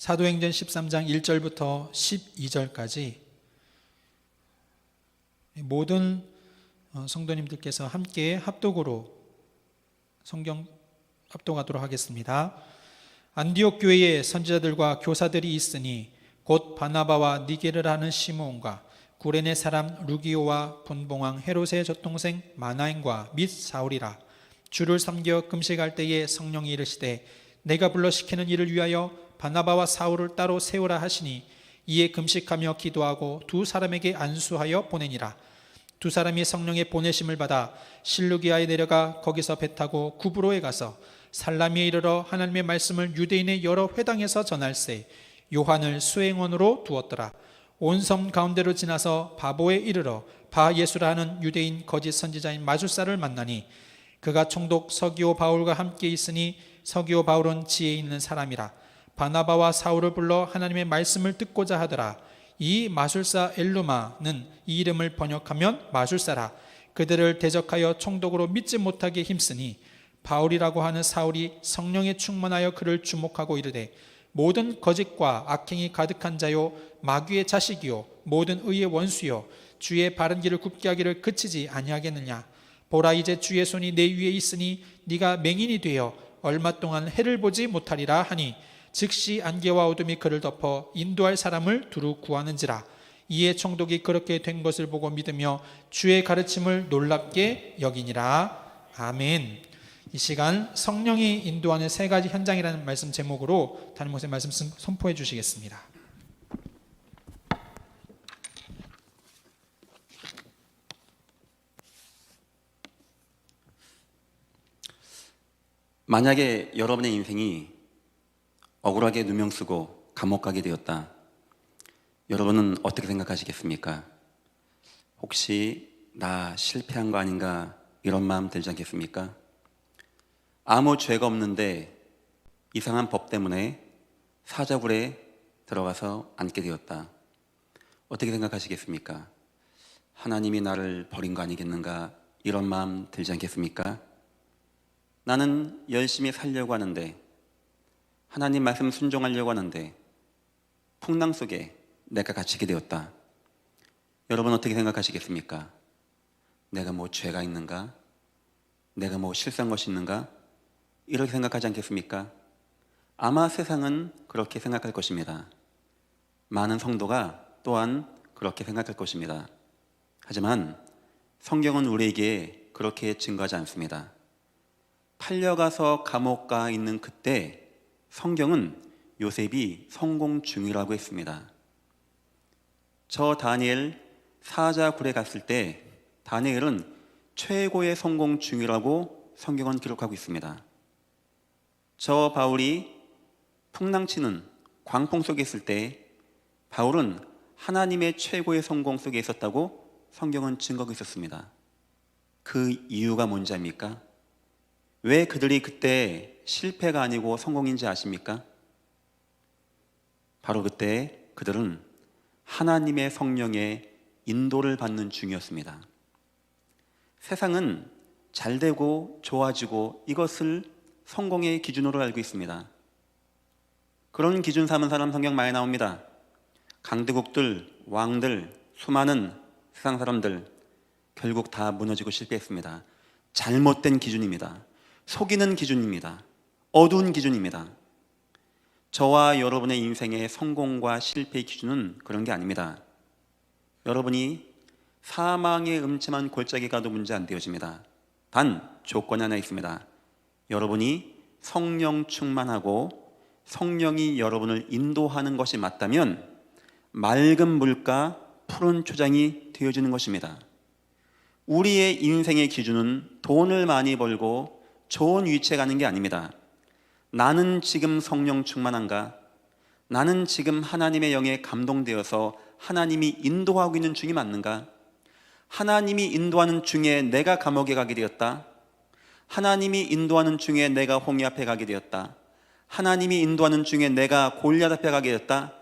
사도행전 13장 1절부터 12절까지 모든 성도님들께서 함께 합독으로 성경 합독하도록 하겠습니다. 안디옥 교회에 선지자들과 교사들이 있으니 곧 바나바와 니게를 하는 시므온과 구레네 사람 루기오와 분봉왕 헤롯의 젖동생 마나엔과 및 사울이라. 주를 섬겨 금식할 때에 성령이 이르시되 내가 불러 시키는 일을 위하여 바나바와 사울을 따로 세우라 하시니 이에 금식하며 기도하고 두 사람에게 안수하여 보내니라. 두 사람이 성령의 보내심을 받아 실루기아에 내려가 거기서 배 타고 구브로에 가서 살라미에 이르러 하나님의 말씀을 유대인의 여러 회당에서 전할세 요한을 수행원으로 두었더라. 온 섬 가운데로 지나서 바보에 이르러 바 예수라 하는 유대인 거짓 선지자인 마술사를 만나니 그가 총독 서기오 바울과 함께 있으니 서기오 바울은 지혜 있는 사람이라. 바나바와 사울을 불러 하나님의 말씀을 듣고자 하더라. 이 마술사 엘루마는 이 이름을 번역하면 마술사라. 그들을 대적하여 총독으로 믿지 못하게 힘쓰니 바울이라고 하는 사울이 성령에 충만하여 그를 주목하고 이르되 모든 거짓과 악행이 가득한 자요 마귀의 자식이요 모든 의의 원수요 주의 바른 길을 굽게 하기를 그치지 아니하겠느냐. 보라 이제 주의 손이 내 위에 있으니 네가 맹인이 되어 얼마 동안 해를 보지 못하리라 하니 즉시 안개와 어둠이 그를 덮어 인도할 사람을 두루 구하는지라. 이에 총독이 그렇게 된 것을 보고 믿으며 주의 가르침을 놀랍게 여기니라. 아멘. 이 시간 성령이 인도하는 세 가지 현장이라는 말씀 제목으로 담임 목사님 말씀 선포해 주시겠습니다. 만약에 여러분의 인생이 억울하게 누명 쓰고 감옥 가게 되었다. 여러분은 어떻게 생각하시겠습니까? 혹시 나 실패한 거 아닌가 이런 마음 들지 않겠습니까? 아무 죄가 없는데 이상한 법 때문에 사자굴에 들어가서 앉게 되었다. 어떻게 생각하시겠습니까? 하나님이 나를 버린 거 아니겠는가 이런 마음 들지 않겠습니까? 나는 열심히 살려고 하는데 하나님 말씀 순종하려고 하는데 풍랑 속에 내가 갇히게 되었다. 여러분 어떻게 생각하시겠습니까? 내가 뭐 죄가 있는가? 내가 뭐 실수한 것이 있는가? 이렇게 생각하지 않겠습니까? 아마 세상은 그렇게 생각할 것입니다. 많은 성도가 또한 그렇게 생각할 것입니다. 하지만 성경은 우리에게 그렇게 증거하지 않습니다. 팔려가서 감옥 가 있는 그때 성경은 요셉이 성공 중이라고 했습니다. 저 다니엘 사자굴에 갔을 때 다니엘은 최고의 성공 중이라고 성경은 기록하고 있습니다. 저 바울이 풍랑치는 광풍 속에 있을 때 바울은 하나님의 최고의 성공 속에 있었다고 성경은 증거하고 있었습니다. 그 이유가 뭔지 압니까? 왜 그들이 그때 실패가 아니고 성공인지 아십니까? 바로 그때 그들은 하나님의 성령의 인도를 받는 중이었습니다. 세상은 잘되고 좋아지고 이것을 성공의 기준으로 알고 있습니다. 그런 기준 삼은 사람 성경 많이 나옵니다. 강대국들, 왕들, 수많은 세상 사람들 결국 다 무너지고 실패했습니다. 잘못된 기준입니다. 속이는 기준입니다. 어두운 기준입니다. 저와 여러분의 인생의 성공과 실패의 기준은 그런 게 아닙니다. 여러분이 사망의 음침한 골짜기 가도 문제 안 되어집니다. 단 조건이 하나 있습니다. 여러분이 성령 충만하고 성령이 여러분을 인도하는 것이 맞다면 맑은 물가 푸른 초장이 되어지는 것입니다. 우리의 인생의 기준은 돈을 많이 벌고 좋은 위치에 가는 게 아닙니다. 나는 지금 성령 충만한가? 나는 지금 하나님의 영에 감동되어서 하나님이 인도하고 있는 중이 맞는가? 하나님이 인도하는 중에 내가 감옥에 가게 되었다. 하나님이 인도하는 중에 내가 홍해 앞에 가게 되었다. 하나님이 인도하는 중에 내가 골리앗 앞에 가게 되었다.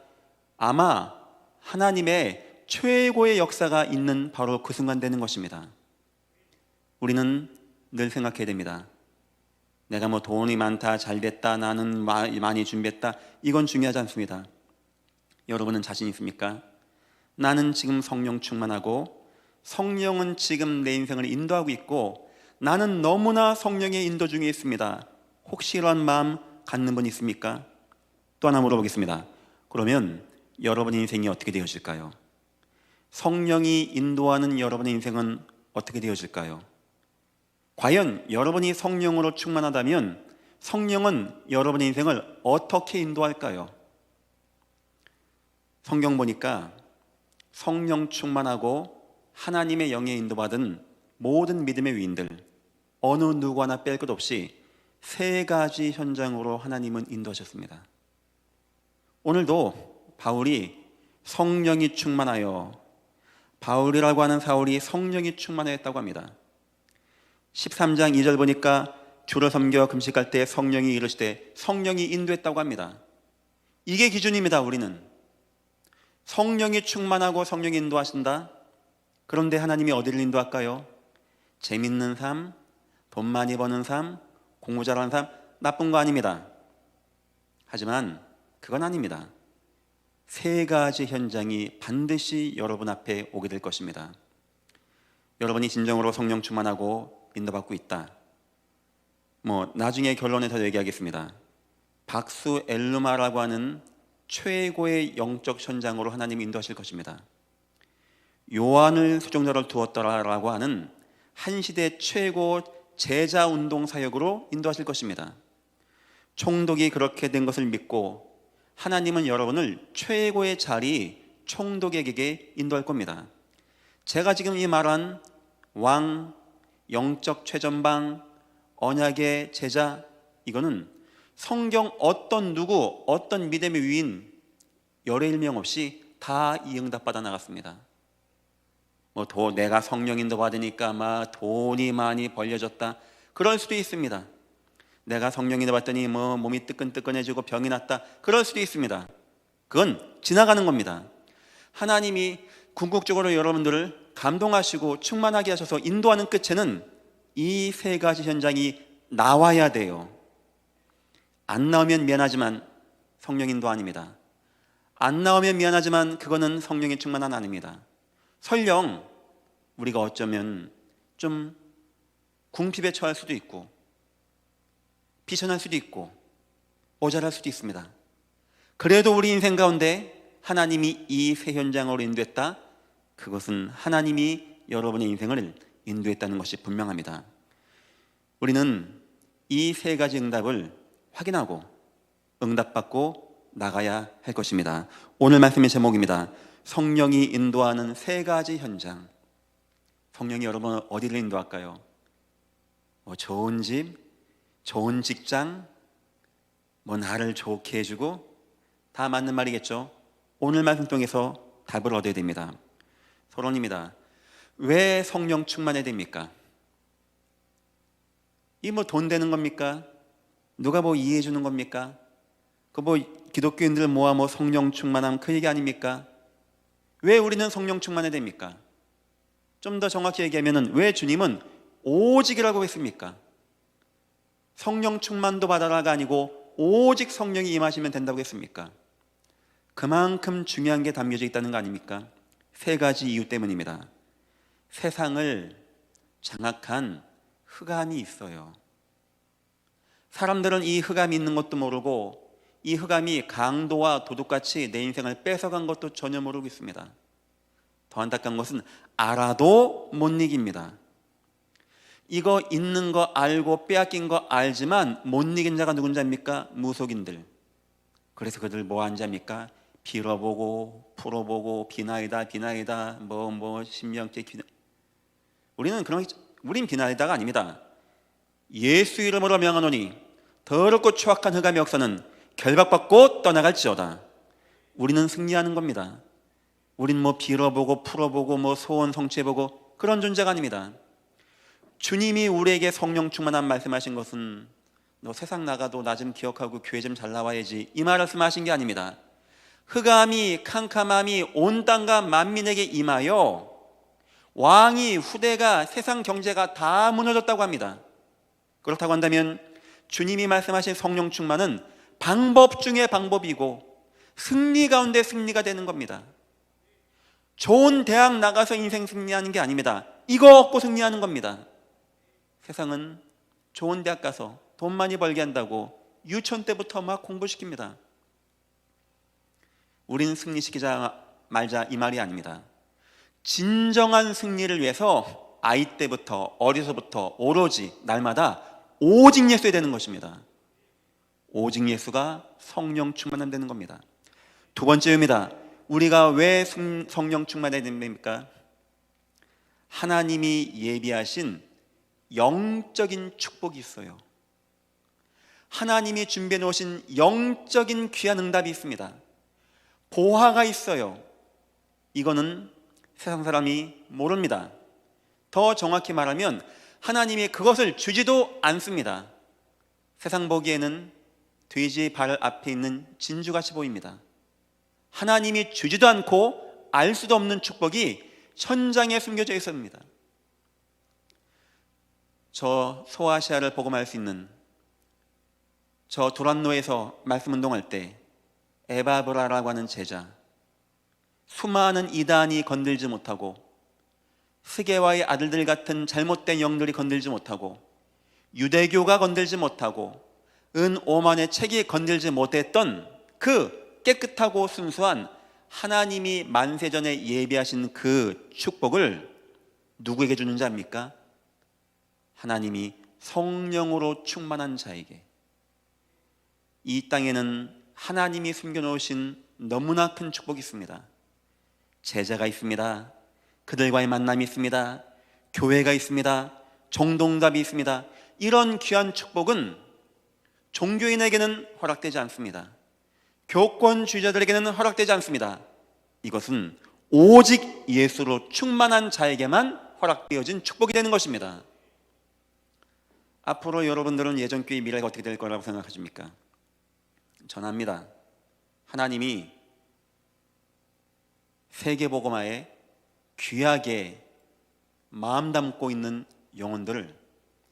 아마 하나님의 최고의 역사가 있는 바로 그 순간 되는 것입니다. 우리는 늘 생각해야 됩니다. 내가 뭐 돈이 많다, 잘 됐다, 나는 많이 준비했다, 이건 중요하지 않습니다. 여러분은 자신 있습니까? 나는 지금 성령 충만하고 성령은 지금 내 인생을 인도하고 있고 나는 너무나 성령의 인도 중에 있습니다. 혹시 이런 마음 갖는 분 있습니까? 또 하나 물어보겠습니다. 그러면 여러분의 인생이 어떻게 되어질까요? 성령이 인도하는 여러분의 인생은 어떻게 되어질까요? 과연 여러분이 성령으로 충만하다면 성령은 여러분의 인생을 어떻게 인도할까요? 성경 보니까 성령 충만하고 하나님의 영에 인도받은 모든 믿음의 위인들 어느 누구 하나 뺄 것 없이 세 가지 현장으로 하나님은 인도하셨습니다. 오늘도 바울이 성령이 충만하여, 바울이라고 하는 사울이 성령이 충만하였다고 합니다. 13장 2절 보니까 주를 섬겨 금식할 때 성령이 이르시되 성령이 인도했다고 합니다. 이게 기준입니다. 우리는 성령이 충만하고 성령이 인도하신다. 그런데 하나님이 어디를 인도할까요? 재밌는 삶, 돈 많이 버는 삶, 공부 잘하는 삶, 나쁜 거 아닙니다. 하지만 그건 아닙니다. 세 가지 현장이 반드시 여러분 앞에 오게 될 것입니다. 여러분이 진정으로 성령 충만하고 인도받고 있다. 나중에 결론에 더 얘기하겠습니다. 박수 엘루마라고 하는 최고의 영적 현장으로 하나님이 인도하실 것입니다. 요한을 수종자로 두었더라라고 하는 한 시대 최고 제자 운동 사역으로 인도하실 것입니다. 총독이 그렇게 된 것을 믿고 하나님은 여러분을 최고의 자리 총독에게 인도할 겁니다. 제가 지금 이 말한 왕, 영적 최전방, 언약의 제자, 이거는 성경 어떤 누구, 어떤 믿음의 위인 열의일명 없이 다 이 응답 받아 나갔습니다. 내가 성령 인도 받으니까 막 돈이 많이 벌려졌다, 그럴 수도 있습니다. 내가 성령 인도 받더니 몸이 뜨끈뜨끈해지고 병이 났다, 그럴 수도 있습니다. 그건 지나가는 겁니다. 하나님이 궁극적으로 여러분들을 감동하시고 충만하게 하셔서 인도하는 끝에는 이 세 가지 현장이 나와야 돼요. 안 나오면 미안하지만 성령 인도 아닙니다. 안 나오면 미안하지만 그거는 성령의 충만한 아닙니다. 설령 우리가 어쩌면 좀 궁핍에 처할 수도 있고 비천할 수도 있고 모자랄 수도 있습니다. 그래도 우리 인생 가운데 하나님이 이 세 현장으로 인도했다, 그것은 하나님이 여러분의 인생을 인도했다는 것이 분명합니다. 우리는 이 세 가지 응답을 확인하고 응답받고 나가야 할 것입니다. 오늘 말씀의 제목입니다. 성령이 인도하는 세 가지 현장. 성령이 여러분 어디를 인도할까요? 좋은 집, 좋은 직장, 나를 좋게 해주고, 다 맞는 말이겠죠. 오늘 말씀 통해서 답을 얻어야 됩니다. 서론입니다. 왜 성령 충만해야 됩니까? 이 돈 되는 겁니까? 누가 이해해 주는 겁니까? 기독교인들 모아 성령 충만함, 그 얘기 아닙니까? 왜 우리는 성령 충만해야 됩니까? 좀 더 정확히 얘기하면 왜 주님은 오직이라고 했습니까? 성령 충만도 받아라가 아니고 오직 성령이 임하시면 된다고 했습니까? 그만큼 중요한 게 담겨져 있다는 거 아닙니까? 세 가지 이유 때문입니다. 세상을 장악한 흑암이 있어요. 사람들은 이 흑암이 있는 것도 모르고 이 흑암이 강도와 도둑같이 내 인생을 뺏어간 것도 전혀 모르고 있습니다. 더 안타까운 것은 알아도 못 이깁니다. 이거 있는 거 알고 빼앗긴 거 알지만 못 이긴 자가 누군지 압니까? 무속인들. 그래서 그들 하는 자입니까? 빌어보고 풀어보고 비나이다 신명제 우린 비나이다가 아닙니다. 예수 이름으로 명하노니 더럽고 추악한 흑암의 역사는 결박받고 떠나갈지어다. 우리는 승리하는 겁니다. 우린 빌어보고 풀어보고 소원 성취해보고 그런 존재가 아닙니다. 주님이 우리에게 성령 충만한 말씀하신 것은 너 세상 나가도 나 좀 기억하고 교회 좀 잘 나와야지, 이 말씀하신 게 아닙니다. 흑암이 캄캄함이 온 땅과 만민에게 임하여 왕이 후대가 세상 경제가 다 무너졌다고 합니다. 그렇다고 한다면 주님이 말씀하신 성령 충만은 방법 중에 방법이고 승리 가운데 승리가 되는 겁니다. 좋은 대학 나가서 인생 승리하는 게 아닙니다. 이거 얻고 승리하는 겁니다. 세상은 좋은 대학 가서 돈 많이 벌게 한다고 유치원 때부터 막 공부시킵니다. 우리는 승리시키자 말자 이 말이 아닙니다. 진정한 승리를 위해서 아이 때부터 어려서부터 오로지 날마다 오직 예수에 되는 것입니다. 오직 예수가 성령 충만한 겁니다. 두 번째입니다. 우리가 왜 성령 충만해야 됩니까? 하나님이 예비하신 영적인 축복이 있어요. 하나님이 준비해 놓으신 영적인 귀한 응답이 있습니다. 보화가 있어요. 이거는 세상 사람이 모릅니다. 더 정확히 말하면 하나님이 그것을 주지도 않습니다. 세상 보기에는 돼지 발 앞에 있는 진주같이 보입니다. 하나님이 주지도 않고 알 수도 없는 축복이 천장에 숨겨져 있습니다. 저 소아시아를 복음할 수 있는 저 두란노에서 말씀 운동할 때 에바브라라고 하는 제자, 수많은 이단이 건들지 못하고 스게와의 아들들 같은 잘못된 영들이 건들지 못하고 유대교가 건들지 못하고 은 오만의 책이 건들지 못했던 그 깨끗하고 순수한 하나님이 만세전에 예비하신 그 축복을 누구에게 주는지 압니까? 하나님이 성령으로 충만한 자에게. 이 땅에는 하나님이 숨겨놓으신 너무나 큰 축복이 있습니다. 제자가 있습니다. 그들과의 만남이 있습니다. 교회가 있습니다. 종동답이 있습니다. 이런 귀한 축복은 종교인에게는 허락되지 않습니다. 교권주의자들에게는 허락되지 않습니다. 이것은 오직 예수로 충만한 자에게만 허락되어진 축복이 되는 것입니다. 앞으로 여러분들은 예전교회 미래가 어떻게 될 거라고 생각하십니까? 전합니다. 하나님이 세계복음화에 귀하게 마음 담고 있는 영혼들을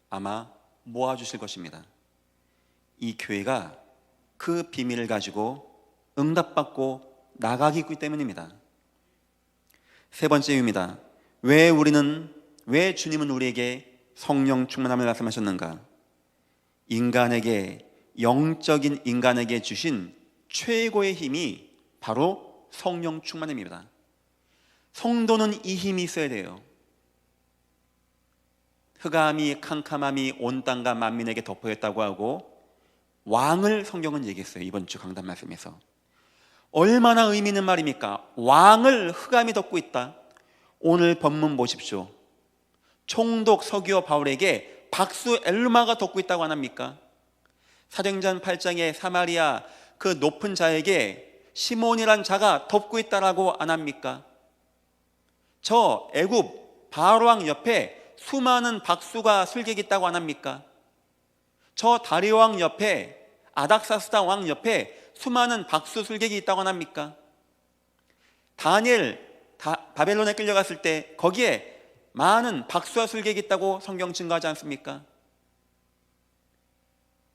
아마 모아주실 것입니다. 이 교회가 그 비밀을 가지고 응답받고 나가기 있기 때문입니다. 세 번째 이유입니다. 왜 주님은 우리에게 성령 충만함을 말씀하셨는가? 영적인 인간에게 주신 최고의 힘이 바로 성령 충만함입니다. 성도는 이 힘이 있어야 돼요. 흑암이 캄캄함이 온 땅과 만민에게 덮어였다고 하고 왕을 성경은 얘기했어요. 이번 주 강단 말씀에서. 얼마나 의미 있는 말입니까? 왕을 흑암이 덮고 있다. 오늘 본문 보십시오. 총독 서기오 바울에게 박수 엘루마가 덮고 있다고 안 합니까? 사도행전 8장에 사마리아 그 높은 자에게 시몬이란 자가 덮고 있다라고 안 합니까? 저 애굽 바로왕 옆에 수많은 박수가 술객이 있다고 안 합니까? 저 다리오왕 옆에 아닥사스다 왕 옆에 수많은 박수 술객이 있다고 안 합니까? 다니엘 바벨론에 끌려갔을 때 거기에 많은 박수와 술객이 있다고 성경 증거하지 않습니까?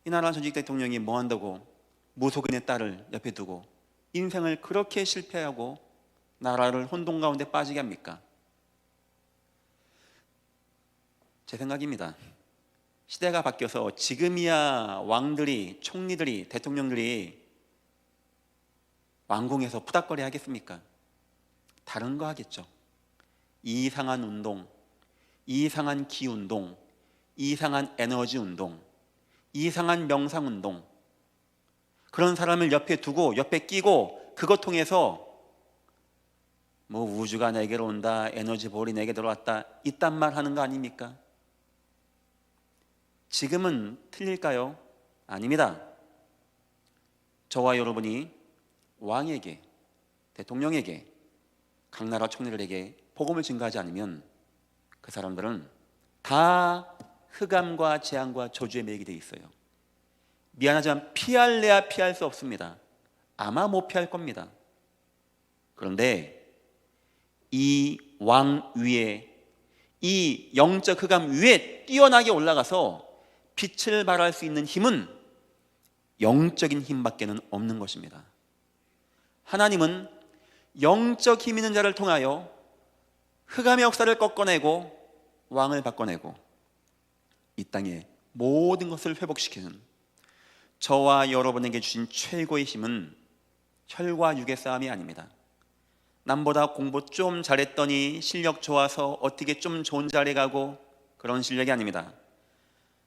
이 나라 전직 대통령이 뭐 한다고 무속인의 딸을 옆에 두고 인생을 그렇게 실패하고 나라를 혼돈 가운데 빠지게 합니까? 제 생각입니다. 시대가 바뀌어서 지금이야 왕들이, 총리들이, 대통령들이 왕궁에서 푸닥거리 하겠습니까? 다른 거 하겠죠. 이상한 운동, 이상한 기운동, 이상한 에너지 운동, 이상한 명상 운동, 그런 사람을 옆에 두고 옆에 끼고 그것 통해서 뭐 우주가 내게로 온다, 에너지 볼이 내게 들어왔다, 이딴 말 하는 거 아닙니까? 지금은 틀릴까요? 아닙니다. 저와 여러분이 왕에게, 대통령에게, 각 나라 총리들에게 복음을 증거하지 않으면 그 사람들은 다 흑암과 재앙과 저주에 매이게 돼 있어요. 미안하지만 피할래야 피할 수 없습니다. 아마 못 피할 겁니다. 그런데 이 왕 위에, 이 영적 흑암 위에 뛰어나게 올라가서 빛을 발할 수 있는 힘은 영적인 힘밖에는 없는 것입니다. 하나님은 영적 힘 있는 자를 통하여 흑암의 역사를 꺾어내고 왕을 바꿔내고 이 땅에 모든 것을 회복시키는 저와 여러분에게 주신 최고의 힘은 혈과 육의 싸움이 아닙니다. 남보다 공부 좀 잘했더니 실력 좋아서 어떻게 좀 좋은 자리에 가고 그런 실력이 아닙니다.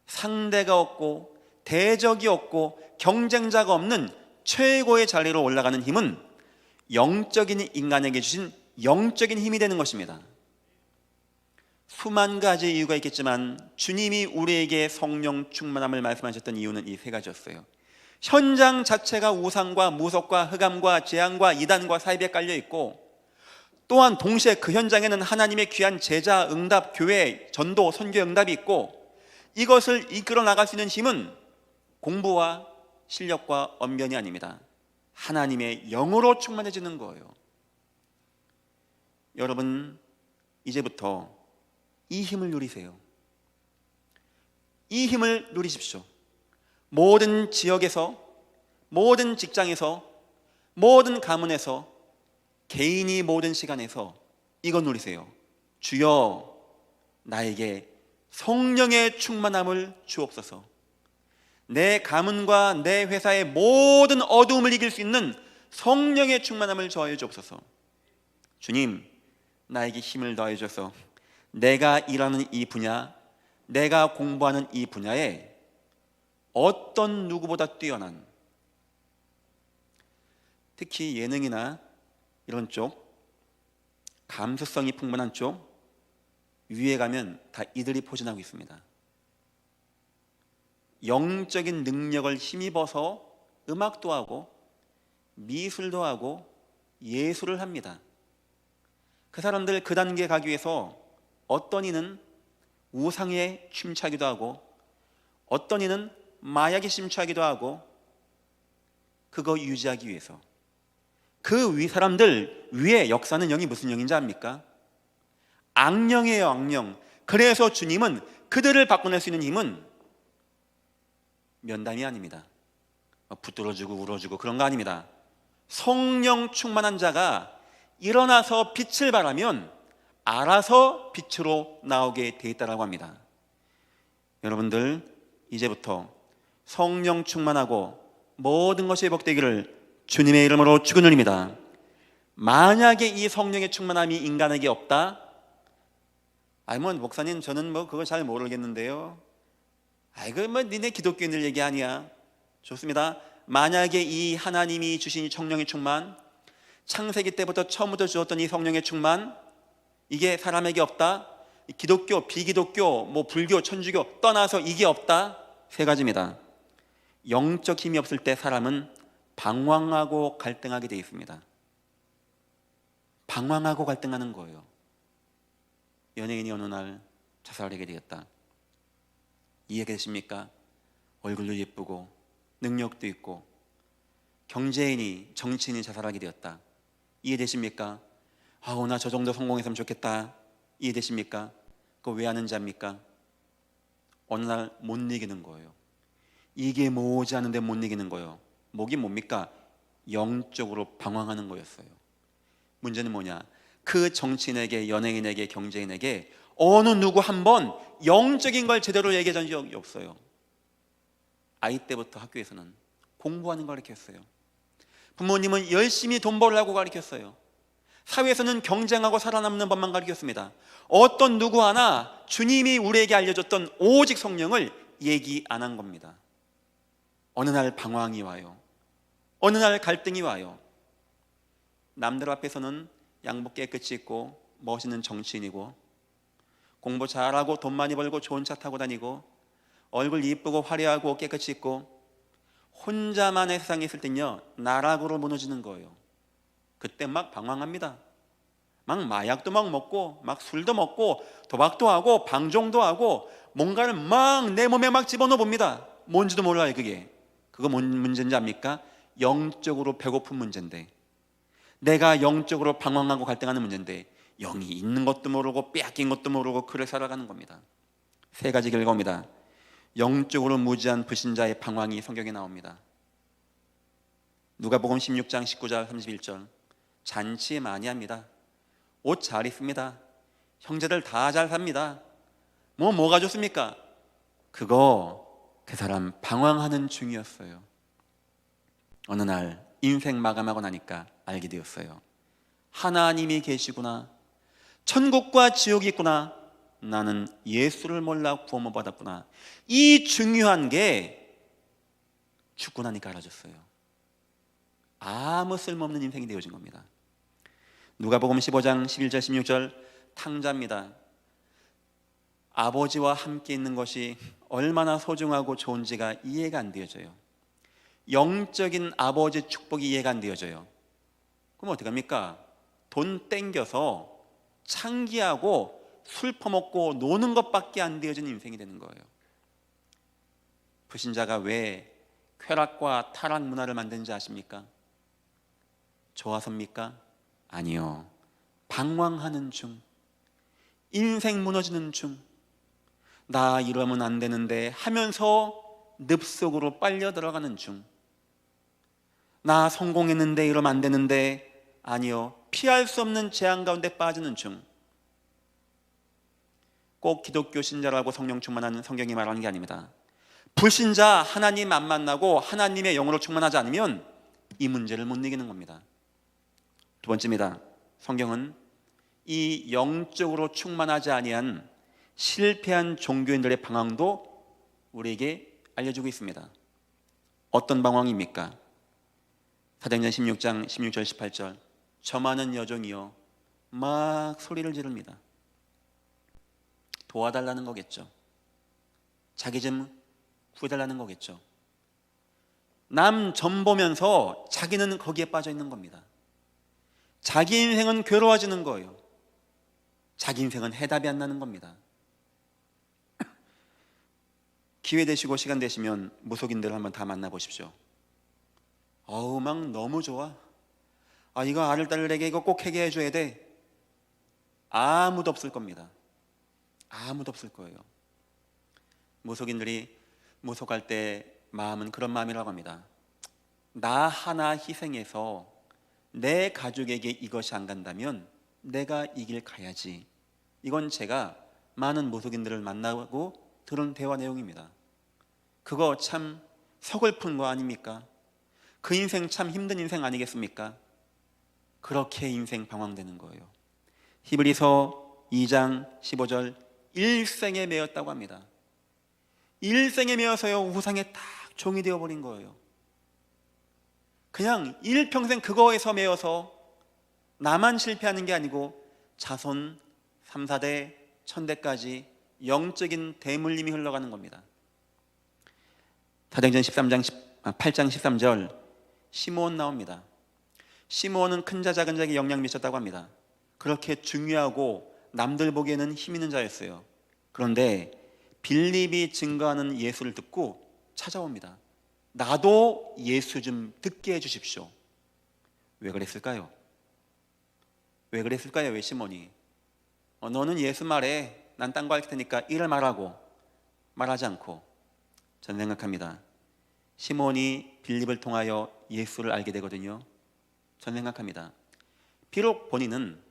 상대가 없고 대적이 없고 경쟁자가 없는 최고의 자리로 올라가는 힘은 영적인 인간에게 주신 영적인 힘이 되는 것입니다. 수만 가지 이유가 있겠지만 주님이 우리에게 성령 충만함을 말씀하셨던 이유는 이 세 가지였어요. 현장 자체가 우상과 무속과 흑암과 재앙과 이단과 사입에 깔려 있고, 또한 동시에 그 현장에는 하나님의 귀한 제자, 응답, 교회, 전도, 선교 응답이 있고, 이것을 이끌어 나갈 수 있는 힘은 공부와 실력과 언변이 아닙니다. 하나님의 영으로 충만해지는 거예요. 여러분, 이제부터 이 힘을 누리세요. 이 힘을 누리십시오. 모든 지역에서, 모든 직장에서, 모든 가문에서, 개인이 모든 시간에서 이거 누리세요. 주여, 나에게 성령의 충만함을 주옵소서. 내 가문과 내 회사의 모든 어두움을 이길 수 있는 성령의 충만함을 더해 주옵소서. 주님, 나에게 힘을 더해 줘서 내가 일하는 이 분야, 내가 공부하는 이 분야에 어떤 누구보다 뛰어난, 특히 예능이나 이런 쪽, 감수성이 풍부한 쪽, 위에 가면 다 이들이 포진하고 있습니다. 영적인 능력을 힘입어서 음악도 하고 미술도 하고 예술을 합니다. 그 사람들 그 단계에 가기 위해서 어떤 이는 우상에 심취하기도 하고 어떤 이는 마약에 심취하기도 하고, 그거 유지하기 위해서 그 위 사람들 위에 역사는 영이 무슨 영인지 압니까? 악령이에요, 악령. 그래서 주님은 그들을 바꿔낼 수 있는 힘은 면담이 아닙니다. 붙들어주고 울어주고 그런 거 아닙니다. 성령 충만한 자가 일어나서 빛을 발하면 알아서 빛으로 나오게 돼 있다라고 합니다. 여러분들, 이제부터 성령 충만하고 모든 것이 회복되기를 주님의 이름으로 축원드립니다. 만약에 이 성령의 충만함이 인간에게 없다? 목사님, 저는 그거 잘 모르겠는데요. 니네 기독교인들 얘기 아니야. 좋습니다. 만약에 이 하나님이 주신 성령의 충만, 창세기 때부터 처음부터 주었던 이 성령의 충만, 이게 사람에게 없다? 기독교, 비기독교, 불교, 천주교 떠나서 이게 없다? 세 가지입니다. 영적 힘이 없을 때 사람은 방황하고 갈등하게 되어 있습니다. 방황하고 갈등하는 거예요. 연예인이 어느 날 자살하게 되었다. 이해되십니까? 얼굴도 예쁘고 능력도 있고. 경제인이, 정치인이 자살하게 되었다. 이해되십니까? 나 저 정도 성공했으면 좋겠다. 이해되십니까? 그거 왜 하는지 압니까? 어느 날 못 이기는 거예요. 이게 뭐지 하는데 못 이기는 거예요. 뭐긴 뭡니까? 영적으로 방황하는 거였어요. 문제는 뭐냐? 그 정치인에게, 연예인에게, 경제인에게 어느 누구 한 번 영적인 걸 제대로 얘기해 준 적이 없어요. 아이 때부터 학교에서는 공부하는 걸 가르쳤어요. 부모님은 열심히 돈 벌라고 가르쳤어요. 사회에서는 경쟁하고 살아남는 법만 가르쳤습니다. 어떤 누구 하나 주님이 우리에게 알려줬던 오직 성령을 얘기 안 한 겁니다. 어느 날 방황이 와요. 어느 날 갈등이 와요. 남들 앞에서는 양복 깨끗이 입고 멋있는 정치인이고, 공부 잘하고 돈 많이 벌고 좋은 차 타고 다니고 얼굴 이쁘고 화려하고 깨끗이 입고, 혼자만의 세상에 있을 땐요 나락으로 무너지는 거예요. 그때 막 방황합니다. 막 마약도 막 먹고 막 술도 먹고 도박도 하고 방종도 하고 뭔가를 막 내 몸에 막 집어넣어 봅니다. 뭔지도 몰라요. 그거 뭔 문제인지 압니까? 영적으로 배고픈 문제인데, 내가 영적으로 방황하고 갈등하는 문제인데, 영이 있는 것도 모르고 빼앗긴 것도 모르고 그를 살아가는 겁니다. 세 가지 결과입니다. 영적으로 무지한 불신자의 방황이 성경에 나옵니다. 누가복음 16장 19절 31절 잔치 많이 합니다. 옷 잘 입습니다. 형제들 다 잘 삽니다. 뭐가 좋습니까? 그 사람 방황하는 중이었어요. 어느 날 인생 마감하고 나니까 알게 되었어요. 하나님이 계시구나. 천국과 지옥이 있구나. 나는 예수를 몰라 구원 못 받았구나. 이 중요한 게 죽고 나니까 알아졌어요. 아무 쓸모없는 인생이 되어진 겁니다. 누가복음 15장 11절 16절 탕자입니다. 아버지와 함께 있는 것이 얼마나 소중하고 좋은지가 이해가 안 되어져요. 영적인 아버지의 축복이 이해가 안 되어져요. 그럼 어떻게 합니까? 돈 땡겨서 창기하고 술 퍼먹고 노는 것밖에 안 되어진 인생이 되는 거예요. 불신자가 왜 쾌락과 타락 문화를 만드는지 아십니까? 좋아서입니까? 아니요. 방황하는 중, 인생 무너지는 중, 나 이러면 안 되는데 하면서 늪속으로 빨려 들어가는 중, 나 성공했는데 이러면 안 되는데, 아니요, 피할 수 없는 재앙 가운데 빠지는 중. 꼭 기독교 신자라고 성령 충만하는 성경이 말하는 게 아닙니다. 불신자 하나님 안 만나고 하나님의 영으로 충만하지 않으면 이 문제를 못 이기는 겁니다. 두 번째입니다. 성경은 이 영적으로 충만하지 아니한 실패한 종교인들의 방황도 우리에게 알려주고 있습니다. 어떤 방황입니까? 사도행전 16장 16절 18절 저 많은 여종이요 막 소리를 지릅니다. 도와달라는 거겠죠. 자기 좀 구해달라는 거겠죠. 남 점 보면서 자기는 거기에 빠져 있는 겁니다. 자기 인생은 괴로워지는 거예요. 자기 인생은 해답이 안 나는 겁니다. 기회 되시고 시간 되시면 무속인들 한번 다 만나보십시오. 어우 막 너무 좋아. 이거 아들딸에게 이거 꼭 하게 해줘야 돼. 아무도 없을 겁니다. 아무도 없을 거예요. 무속인들이 무속할 때 마음은 그런 마음이라고 합니다. 나 하나 희생해서 내 가족에게 이것이 안 간다면 내가 이 길 가야지. 이건 제가 많은 무속인들을 만나고 들은 대화 내용입니다. 그거 참 서글픈 거 아닙니까? 그 인생 참 힘든 인생 아니겠습니까? 그렇게 인생 방황되는 거예요. 히브리서 2장 15절 일생에 매였다고 합니다. 일생에 매여서요 우상에 딱 종이 되어버린 거예요. 그냥 일평생 그거에서 매여서 나만 실패하는 게 아니고 자손 3, 4대, 1000대까지 영적인 대물림이 흘러가는 겁니다. 사도행전 8장 13절 시므온 나옵니다. 시므온은 큰 자 작은 자에게 영향 미쳤다고 합니다. 그렇게 중요하고 남들 보기에는 힘 있는 자였어요. 그런데 빌립이 증거하는 예수를 듣고 찾아옵니다. 나도 예수 좀 듣게 해주십시오. 왜 그랬을까요? 왜 그랬을까요? 왜 시몬이? 너는 예수 말해. 난 딴 거 할 테니까 이를 말하고 말하지 않고. 저는 생각합니다. 시몬이 빌립을 통하여 예수를 알게 되거든요. 저는 생각합니다. 비록 본인은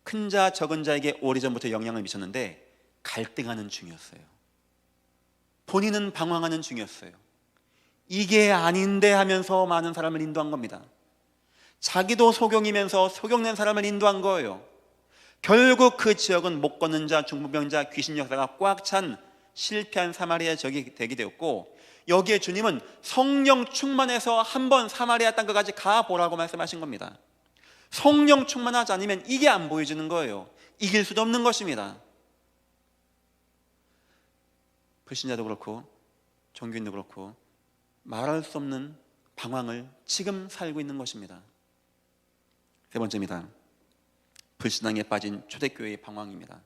큰 자 적은 자에게 오래전부터 영향을 미쳤는데 갈등하는 중이었어요. 본인은 방황하는 중이었어요. 이게 아닌데 하면서 많은 사람을 인도한 겁니다. 자기도 소경이면서 소경낸 사람을 인도한 거예요. 결국 그 지역은 못 걷는 자, 중풍병자, 귀신 역사가 꽉 찬 실패한 사마리아 지역이 되게 되었고, 여기에 주님은 성령 충만해서 한번 사마리아 땅까지 가보라고 말씀하신 겁니다. 성령 충만하지 않으면 이게 안 보여지는 거예요. 이길 수도 없는 것입니다. 불신자도 그렇고 종교인도 그렇고 말할 수 없는 방황을 지금 살고 있는 것입니다. 세 번째입니다. 불신앙에 빠진 초대교회의 방황입니다.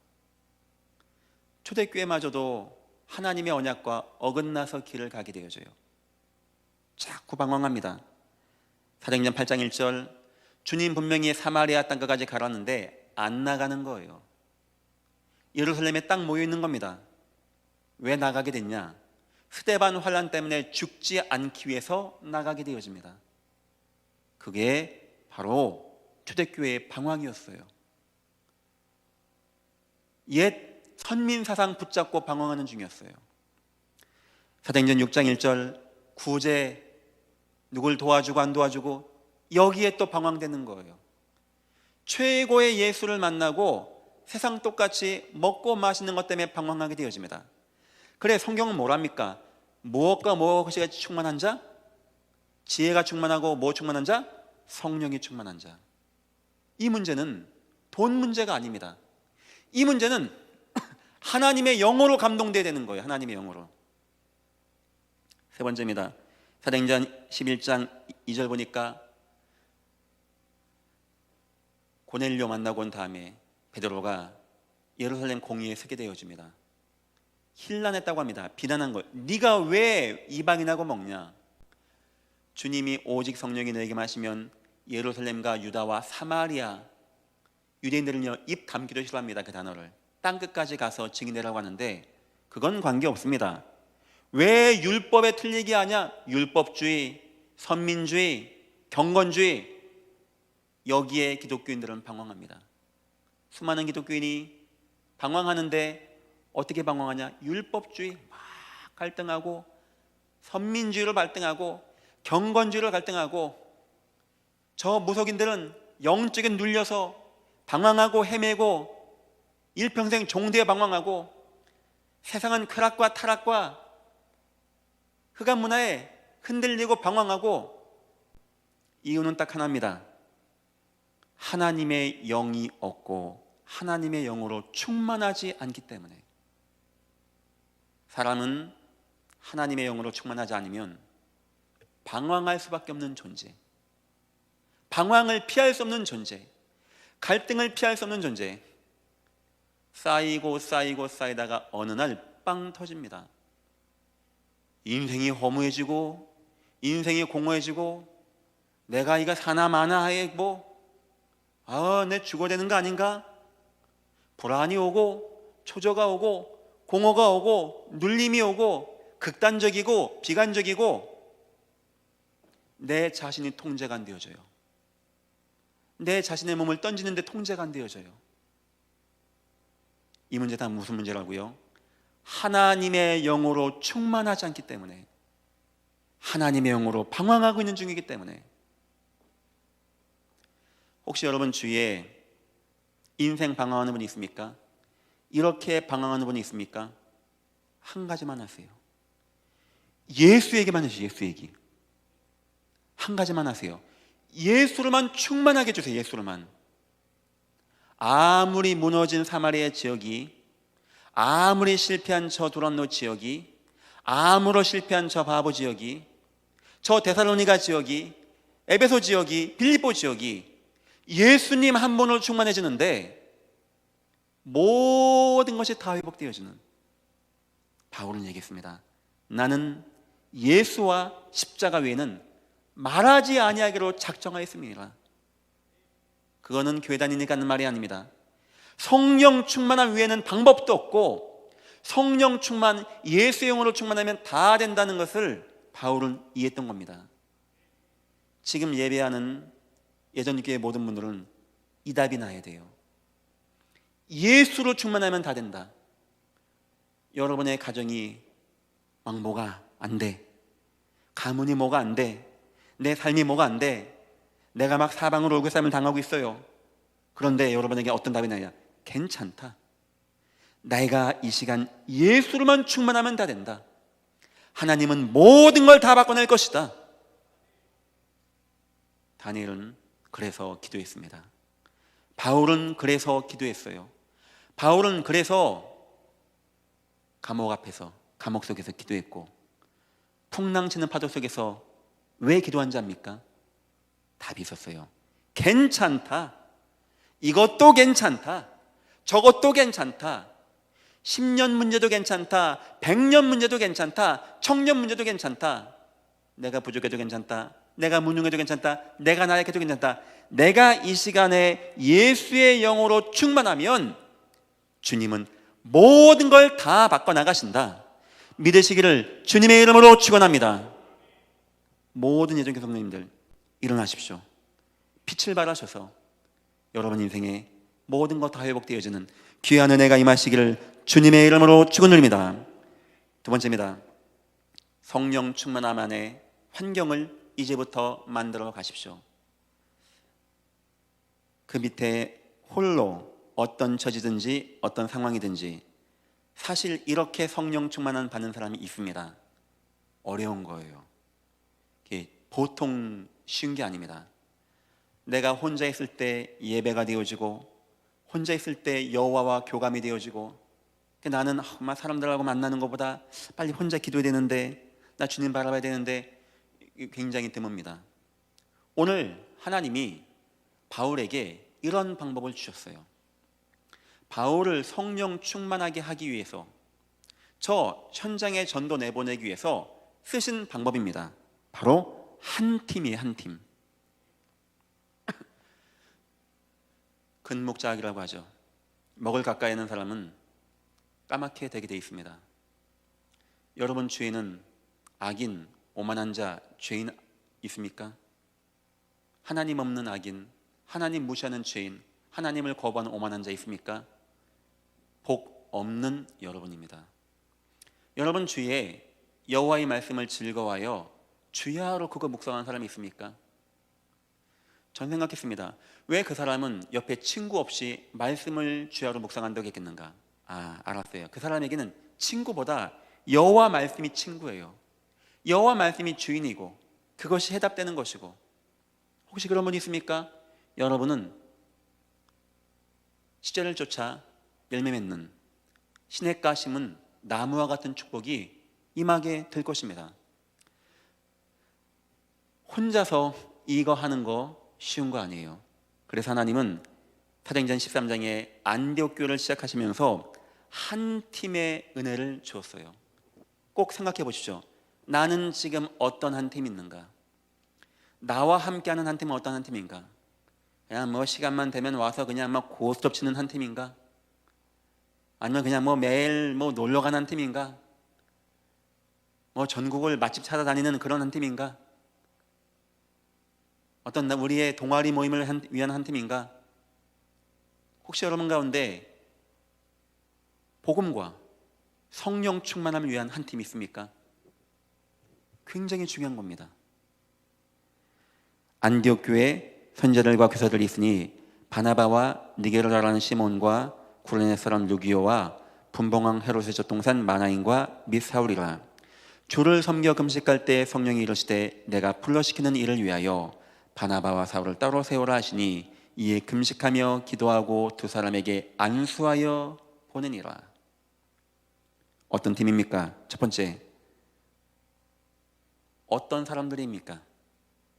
초대교회마저도 하나님의 언약과 어긋나서 길을 가게 되어져요. 자꾸 방황합니다. 사도행전 8장 1절 주님 분명히 사마리아 땅까지 가라는데 안 나가는 거예요. 예루살렘에 딱 모여 있는 겁니다. 왜 나가게 됐냐? 스데반 환란 때문에 죽지 않기 위해서 나가게 되어집니다. 그게 바로 초대교회의 방황이었어요. 옛 선민사상 붙잡고 방황하는 중이었어요. 사도행전 6장 1절 구제 누굴 도와주고 안 도와주고 여기에 또 방황되는 거예요. 최고의 예수를 만나고 세상 똑같이 먹고 마시는 것 때문에 방황하게 되어집니다. 그래, 성경은 뭐랍니까? 무엇과 무엇이 충만한 자? 지혜가 충만하고 뭐 충만한 자? 성령이 충만한 자. 이 문제는 돈 문제가 아닙니다. 이 문제는 하나님의 영으로 감동돼야 되는 거예요. 하나님의 영으로. 세 번째입니다. 사도행전 11장 2절 보니까 고넬료 만나고 온 다음에 베드로가 예루살렘 공의에 서게 되어집니다. 힐난했다고 합니다. 비난한 거예요. 네가 왜 이방인하고 먹냐? 주님이 오직 성령이 너에게 마시면 예루살렘과 유다와 사마리아, 유대인들은요 입 담기도 싫어합니다. 그 단어를 땅끝까지 가서 증인되라고 하는데 그건 관계없습니다. 왜 율법에 틀리게 하냐? 율법주의, 선민주의, 경건주의, 여기에 기독교인들은 방황합니다. 수많은 기독교인이 방황하는데 어떻게 방황하냐? 율법주의 막 갈등하고, 선민주의를 갈등하고, 경건주의를 갈등하고, 저 무속인들은 영적인 눌려서 방황하고 헤매고 일평생 종대에 방황하고 세상은 쾌락과 타락과 흑암 문화에 흔들리고 방황하고, 이유는 딱 하나입니다. 하나님의 영이 없고 하나님의 영으로 충만하지 않기 때문에. 사람은 하나님의 영으로 충만하지 않으면 방황할 수밖에 없는 존재, 방황을 피할 수 없는 존재, 갈등을 피할 수 없는 존재, 쌓이고 쌓이고 쌓이다가 어느 날 빵 터집니다. 인생이 허무해지고 인생이 공허해지고 내가 이거 사나 마나 하에 내 죽어야 되는 거 아닌가? 불안이 오고 초조가 오고 공허가 오고 눌림이 오고 극단적이고 비관적이고 내 자신이 통제가 안 되어져요. 내 자신의 몸을 던지는데 통제가 안 되어져요. 이 문제 다 무슨 문제라고요? 하나님의 영으로 충만하지 않기 때문에, 하나님의 영으로 방황하고 있는 중이기 때문에. 혹시 여러분 주위에 인생 방황하는 분이 있습니까? 이렇게 방황하는 분이 있습니까? 한 가지만 하세요. 예수 얘기만 하세요. 예수 얘기. 한 가지만 하세요. 예수로만 충만하게 해주세요. 예수로만. 아무리 무너진 사마리아 지역이, 아무리 실패한 저 두란노 지역이, 아무로 실패한 저 바보 지역이, 저 데살로니가 지역이, 에베소 지역이, 빌립보 지역이 예수님 한 분으로 충만해지는데 모든 것이 다 회복되어지는, 바울은 얘기했습니다. 나는 예수와 십자가 외에는 말하지 아니하기로 작정하였습니다. 그거는 교회 다니니까 하는 말이 아닙니다. 성령 충만함 외에는 방법도 없고, 성령 충만, 예수의 영으로 충만하면 다 된다는 것을 바울은 이해했던 겁니다. 지금 예배하는 예전 교회 모든 분들은 이 답이 나야 돼요. 예수로 충만하면 다 된다. 여러분의 가정이 막 뭐가 안 돼, 가문이 뭐가 안 돼, 내 삶이 뭐가 안 돼, 내가 막 사방으로 얼굴싸움을 당하고 있어요. 그런데 여러분에게 어떤 답이 나냐? 괜찮다. 내가 이 시간 예수로만 충만하면 다 된다. 하나님은 모든 걸 다 바꿔낼 것이다. 다니엘은 그래서 기도했습니다. 바울은 그래서 기도했어요. 바울은 그래서 감옥 앞에서, 감옥 속에서 기도했고, 풍랑치는 파도 속에서 왜 기도한지 압니까? 답이 있었어요. 괜찮다. 이것도 괜찮다. 저것도 괜찮다. 10년 문제도 괜찮다. 100년 문제도 괜찮다. 1000년 문제도 괜찮다. 내가 부족해도 괜찮다. 내가 무능해도 괜찮다. 내가 나약해도 괜찮다. 내가 이 시간에 예수의 영으로 충만하면 주님은 모든 걸 다 바꿔나가신다. 믿으시기를 주님의 이름으로 축원합니다. 모든 예정교 성도님들 일어나십시오. 빛을 발하셔서 여러분 인생에 모든 것 다 회복되어지는 귀한 은혜가 임하시기를 주님의 이름으로 축원드립니다. 두 번째입니다. 성령 충만함 안에 환경을 이제부터 만들어 가십시오. 그 밑에 홀로 어떤 처지든지 어떤 상황이든지 사실 이렇게 성령 충만함 받는 사람이 있습니다. 어려운 거예요. 이게 보통 쉬운 게 아닙니다. 내가 혼자 있을 때 예배가 되어지고 혼자 있을 때 여호와와 교감이 되어지고 나는 정말 사람들하고 만나는 것보다 빨리 혼자 기도해야 되는데 나 주님 바라봐야 되는데 굉장히 드뭅니다. 오늘 하나님이 바울에게 이런 방법을 주셨어요. 바울을 성령 충만하게 하기 위해서 저 현장에 전도 내보내기 위해서 쓰신 방법입니다. 바로 한 팀이에요. 한 팀. 근묵자학이라고 하죠. 먹을 가까이 하는 사람은 까맣게 되게 되어 있습니다. 여러분 주위에는 악인, 오만한 자, 죄인 있습니까? 하나님 없는 악인, 하나님 무시하는 죄인, 하나님을 거부하는 오만한 자 있습니까? 복 없는 여러분입니다. 여러분 주위에 여호와의 말씀을 즐거워하여 주야로 그거 묵상하는 사람이 있습니까? 전 생각했습니다. 왜 그 사람은 옆에 친구 없이 말씀을 주야로 묵상한다고 했겠는가? 알았어요. 그 사람에게는 친구보다 여호와 말씀이 친구예요. 여호와 말씀이 주인이고 그것이 해답되는 것이고. 혹시 그런 분 있습니까? 여러분은 시절을 쫓아 열매 맺는 시냇가 심은 나무와 같은 축복이 임하게 될 것입니다. 혼자서 이거 하는 거 쉬운 거 아니에요. 그래서 하나님은 사도행전 13장에 안디옥 교회를 시작하시면서 한 팀의 은혜를 주었어요. 꼭 생각해 보십시오. 나는 지금 어떤 한 팀이 있는가? 나와 함께하는 한 팀은 어떤 한 팀인가? 그냥 뭐 시간만 되면 와서 그냥 막 고스톱 치는 한 팀인가? 아니면 그냥 뭐 매일 뭐 놀러 가는 한 팀인가? 뭐 전국을 맛집 찾아다니는 그런 한 팀인가? 어떤 우리의 동아리 모임을 위한 한 팀인가? 혹시 여러분 가운데 복음과 성령 충만함을 위한 한 팀이 있습니까? 굉장히 중요한 겁니다. 안디옥 교회에 선지자들과 교사들이 있으니 바나바와 니게르라라는 시몬과 구레네 사람 루기오와 분봉왕 헤롯의 젖동산 마나인과 및 사울이라. 주를 섬겨 금식할 때 성령이 이르시되 내가 불러시키는 일을 위하여 바나바와 사울을 따로 세우라 하시니 이에 금식하며 기도하고 두 사람에게 안수하여 보내니라. 어떤 팀입니까? 첫 번째, 어떤 사람들입니까?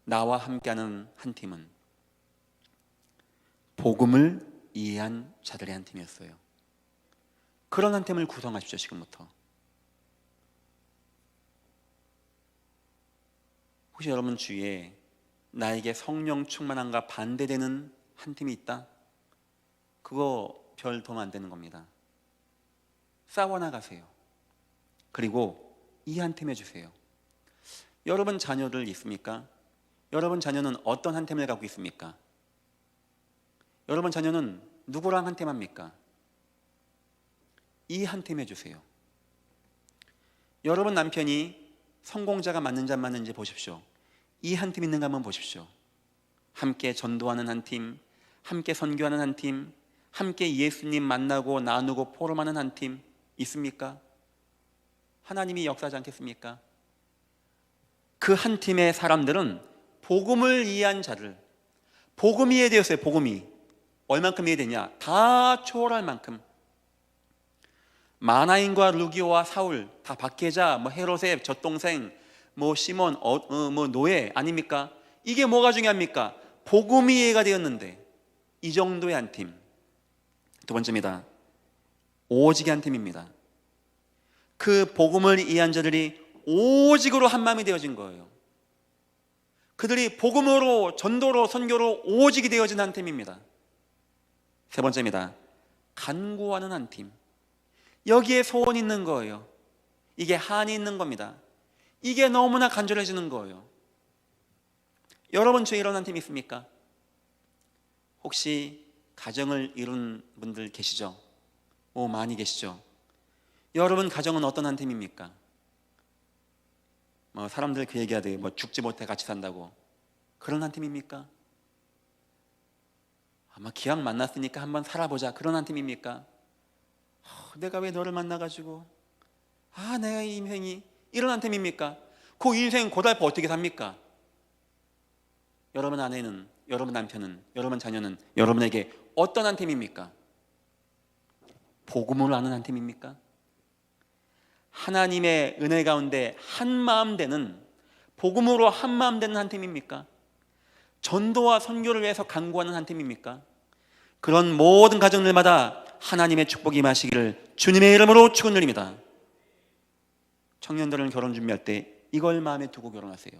나와 함께하는 한 팀은 복음을 이해한 자들의 한 팀이었어요. 그런 한 팀을 구성하십시오. 지금부터. 혹시 여러분 주위에 나에게 성령 충만함과 반대되는 한 팀이 있다? 그거 별 도움 안 되는 겁니다. 싸워나가세요. 그리고 이 한 팀 해주세요. 여러분 자녀들 있습니까? 여러분 자녀는 어떤 한 팀을 갖고 있습니까? 여러분 자녀는 누구랑 한 팀 합니까? 이 한 팀 해주세요. 여러분 남편이 성공자가 맞는지 안 맞는지 보십시오. 이 한 팀 있는가 한번 보십시오. 함께 전도하는 한 팀, 함께 선교하는 한 팀, 함께 예수님 만나고 나누고 포럼하는 한 팀 있습니까? 하나님이 역사하지 않겠습니까? 그 한 팀의 사람들은 복음을 이해한 자들, 복음이 이해되었어요. 복음이 얼만큼 이해되냐? 다 초월할 만큼. 마나인과 루기오와 사울, 다 박해자, 뭐 헤롯의 젖동생, 뭐 시몬, 뭐 노예 아닙니까? 이게 뭐가 중요합니까? 복음이 이해가 되었는데 이 정도의 한 팀. 두 번째입니다. 오직의 한 팀입니다. 그 복음을 이해한 자들이 오직으로 한 마음이 되어진 거예요. 그들이 복음으로 전도로 선교로 오직이 되어진 한 팀입니다. 세 번째입니다. 간구하는 한 팀. 여기에 소원이 있는 거예요. 이게 한이 있는 겁니다. 이게 너무나 간절해지는 거예요. 여러분 주위에 이런 한 팀 있습니까? 혹시 가정을 이룬 분들 계시죠? 많이 계시죠? 여러분 가정은 어떤 한 팀입니까? 사람들 그 얘기하듯 죽지 못해 같이 산다고 그런 한 팀입니까? 아마 기왕 만났으니까 한번 살아보자 그런 한 팀입니까? 내가 왜 너를 만나가지고 내가 이 인생이 이런 한 팀입니까? 그 인생 고달파 어떻게 삽니까? 여러분 아내는, 여러분 남편은, 여러분 자녀는 여러분에게 어떤 한 팀입니까? 복음을 아는 한 팀입니까? 하나님의 은혜 가운데 한마음 되는, 복음으로 한마음 되는 한 팀입니까? 전도와 선교를 위해서 간구하는 한 팀입니까? 그런 모든 가정들마다 하나님의 축복이 임하시기를 주님의 이름으로 축원드립니다. 청년들은 결혼 준비할 때 이걸 마음에 두고 결혼하세요.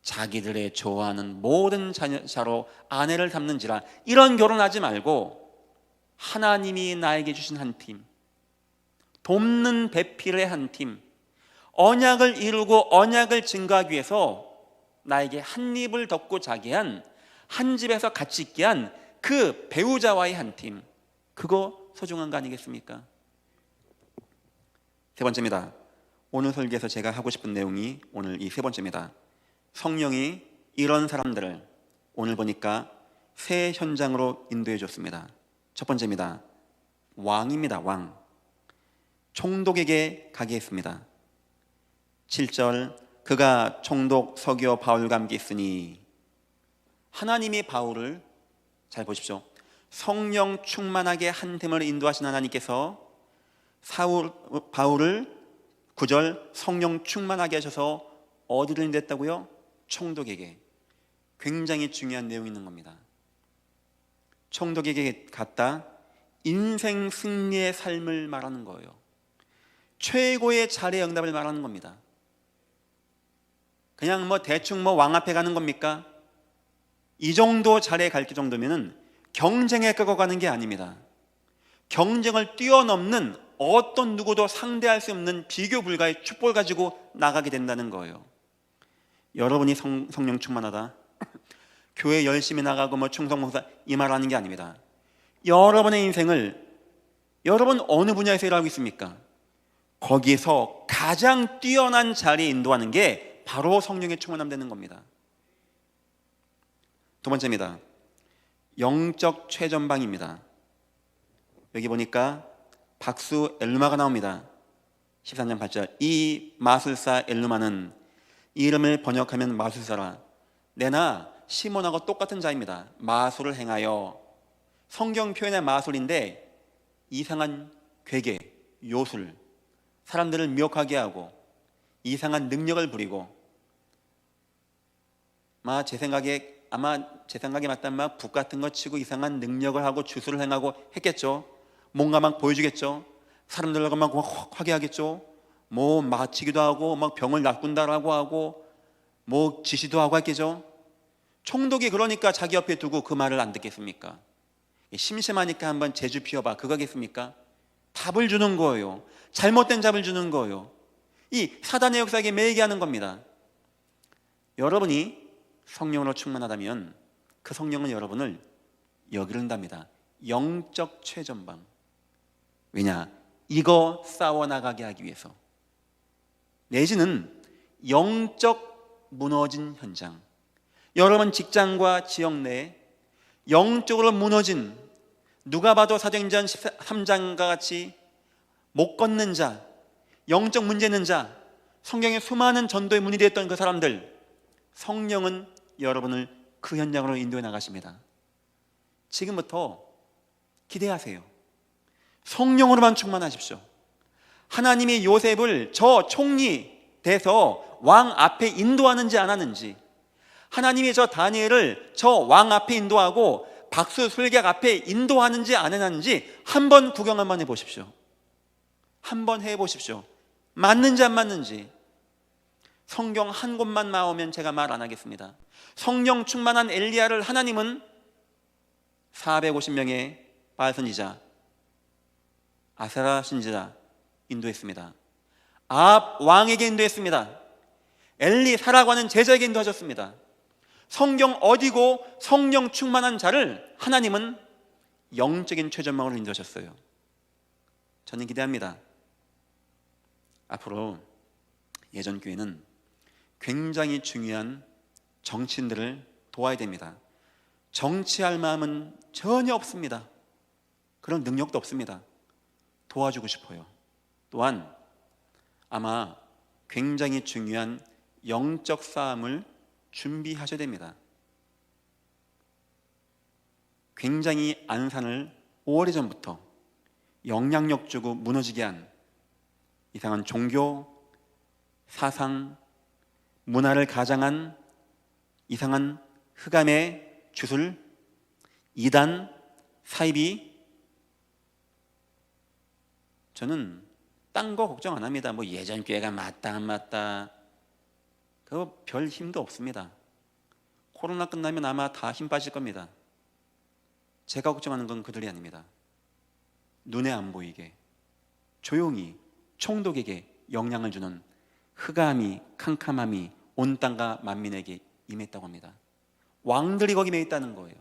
자기들의 좋아하는 모든 자로 아내를 삼는지라 이런 결혼하지 말고 하나님이 나에게 주신 한 팀, 돕는 배필의 한 팀, 언약을 이루고 언약을 증거하기 위해서 나에게 한 입을 덮고 자기 한 집에서 같이 있게 한 그 배우자와의 한 팀, 그거 소중한 거 아니겠습니까? 세 번째입니다. 오늘 설교에서 제가 하고 싶은 내용이 오늘 이 세 번째입니다. 성령이 이런 사람들을 오늘 보니까 새 현장으로 인도해 줬습니다. 첫 번째입니다. 왕입니다. 왕. 총독에게 가게 했습니다. 7절, 그가 총독 서기오 바울과 함께 있으니, 하나님이 바울을, 잘 보십시오, 성령 충만하게 한 팀을 인도하신 하나님께서 바울을 9절 성령 충만하게 하셔서 어디를 인도했다고요? 총독에게. 굉장히 중요한 내용이 있는 겁니다. 총독에게 갔다 인생 승리의 삶을 말하는 거예요. 최고의 자리의 응답을 말하는 겁니다. 그냥 대충 왕 앞에 가는 겁니까? 이 정도 자리에 갈 정도면은 경쟁에 끌고 가는 게 아닙니다. 경쟁을 뛰어넘는 어떤 누구도 상대할 수 없는 비교 불가의 축복을 가지고 나가게 된다는 거예요. 여러분이 성령 충만하다, 교회 열심히 나가고 충성 봉사 이 말 하는 게 아닙니다. 여러분의 인생을 여러분 어느 분야에서 일하고 있습니까? 거기에서 가장 뛰어난 자리에 인도하는 게 바로 성령의 충만함 되는 겁니다. 두 번째입니다. 영적 최전방입니다. 여기 보니까 박수 엘루마가 나옵니다. 13장 8절, 이 마술사 엘루마는, 이 이름을 번역하면 마술사라, 내나 시몬하고 똑같은 자입니다. 마술을 행하여, 성경 표현의 마술인데 이상한 괴계, 요술, 사람들을 미혹하게 하고 이상한 능력을 부리고, 제 생각에 맞다면 북 같은 거 치고 이상한 능력을 하고 주술을 행하고 했겠죠. 뭔가 보여주겠죠. 사람들과 화게 하겠죠. 마치기도 하고 병을 낚는다라고 하고 지시도 하고 했겠죠. 총독이 그러니까 자기 옆에 두고 그 말을 안 듣겠습니까? 심심하니까 한번 제주 피워봐, 그거겠습니까? 답을 주는 거예요. 잘못된 답을 주는 거예요. 이 사단의 역사에게 매이게 하는 겁니다. 여러분이 성령으로 충만하다면 그 성령은 여러분을 여기를 한답니다. 영적 최전방. 왜냐? 이거 싸워나가게 하기 위해서. 내지는 영적 무너진 현장, 여러분 직장과 지역 내에 영적으로 무너진, 누가 봐도 사도행전 13장과 같이 못 걷는 자, 영적 문제 있는 자, 성경에 수많은 전도의 문이 되었던 그 사람들, 성령은 여러분을 그 현장으로 인도해 나가십니다. 지금부터 기대하세요. 성령으로만 충만하십시오. 하나님이 요셉을 저 총리 돼서 왕 앞에 인도하는지 안 하는지, 하나님이 저 다니엘을 저 왕 앞에 인도하고 박수 술객 앞에 인도하는지 안 하는지 한번 구경 한번 해보십시오. 한번 해보십시오. 맞는지 안 맞는지. 성경 한 곳만 나오면 제가 말 안 하겠습니다. 성령 충만한 엘리야를 하나님은 450명의 바알 선지자, 아세라 신지자 인도했습니다. 아합 왕에게 인도했습니다. 엘리 사라고 하는 제자에게 인도하셨습니다. 성경 어디고 성령 충만한 자를 하나님은 영적인 최전망으로 인도하셨어요. 저는 기대합니다. 앞으로 예전교회는 굉장히 중요한 정치인들을 도와야 됩니다. 정치할 마음은 전혀 없습니다. 그런 능력도 없습니다. 도와주고 싶어요. 또한 아마 굉장히 중요한 영적 싸움을 준비하셔야 됩니다. 굉장히 안산을 오래전부터 영향력 주고 무너지게 한 이상한 종교, 사상, 문화를 가장한 이상한 흑암의 주술, 이단, 사이비, 저는 딴 거 걱정 안 합니다. 뭐 예전 교회가 맞다 안 맞다 그거 별 힘도 없습니다. 코로나 끝나면 아마 다 힘 빠질 겁니다. 제가 걱정하는 건 그들이 아닙니다. 눈에 안 보이게 조용히 총독에게 영향을 주는 흑암이, 캄캄함이 온 땅과 만민에게 임했다고 합니다. 왕들이 거기 매 있다는 거예요.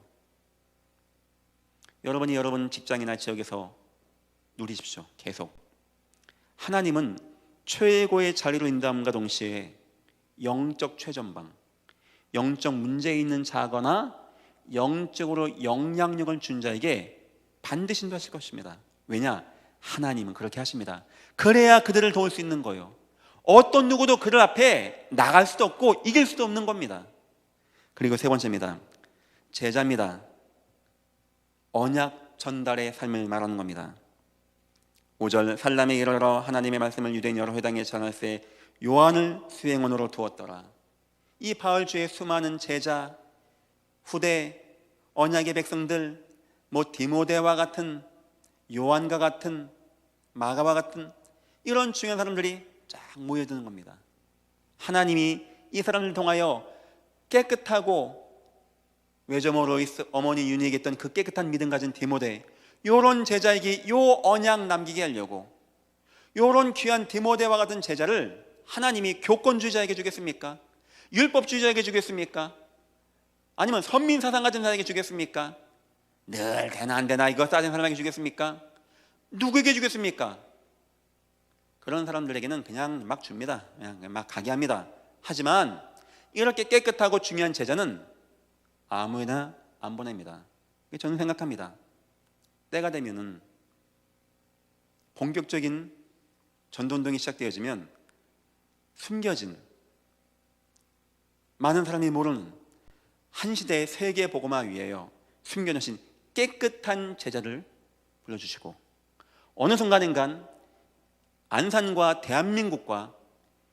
여러분이 여러분 직장이나 지역에서 누리십시오. 계속 하나님은 최고의 자리로 인도함과 동시에 영적 최전방, 영적 문제 있는 자거나 영적으로 영향력을 준 자에게 반드시 인도하실 것입니다. 왜냐? 하나님은 그렇게 하십니다. 그래야 그들을 도울 수 있는 거예요. 어떤 누구도 그들 앞에 나갈 수도 없고 이길 수도 없는 겁니다. 그리고 세 번째입니다. 제자입니다. 언약 전달의 삶을 말하는 겁니다. 5절 살람에 이르러 하나님의 말씀을 유대인 여러 회당에 전할세 요한을 수행원으로 두었더라. 이 바울주의 수많은 제자, 후대, 언약의 백성들, 뭐 디모데와 같은, 요한과 같은, 마가와 같은 이런 중요한 사람들이 쫙 모여드는 겁니다. 하나님이 이 사람을 통하여 깨끗하고 외조모 로이스 어머니 윤희 얘기했던 그 깨끗한 믿음 가진 디모데, 요런 제자에게 요 언약 남기게 하려고 요런 귀한 디모데와 같은 제자를 하나님이 교권주의자에게 주겠습니까? 율법주의자에게 주겠습니까? 아니면 선민사상 가진 사람에게 주겠습니까? 늘 되나 안 되나 이거 따진 사람에게 주겠습니까? 누구에게 주겠습니까? 그런 사람들에게는 그냥 막 줍니다. 그냥 막 가게 합니다. 하지만 이렇게 깨끗하고 중요한 제자는 아무나 안 보냅니다. 저는 생각합니다. 때가 되면은 본격적인 전도운동이 시작되어지면 숨겨진 많은 사람이 모르는 한 시대의 세계 복음화 위에요 숨겨놓으신 깨끗한 제자를 불러주시고 어느 순간인간 안산과 대한민국과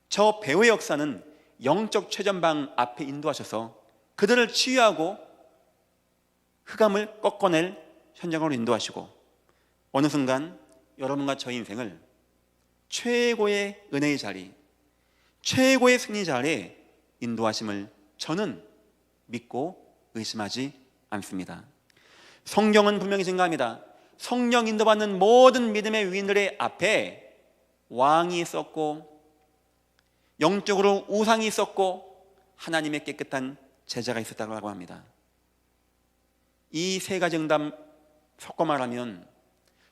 저 배후의 역사는 영적 최전방 앞에 인도하셔서 그들을 치유하고 흑암을 꺾어낼 현장으로 인도하시고 어느 순간 여러분과 저의 인생을 최고의 은혜의 자리, 최고의 승리 자리에 인도하심을 저는 믿고 의심하지 않습니다. 성경은 분명히 증가합니다. 성령 인도받는 모든 믿음의 위인들의 앞에 왕이 있었고 영적으로 우상이 있었고 하나님의 깨끗한 제자가 있었다고 합니다. 이 세 가지 응답 섞어 말하면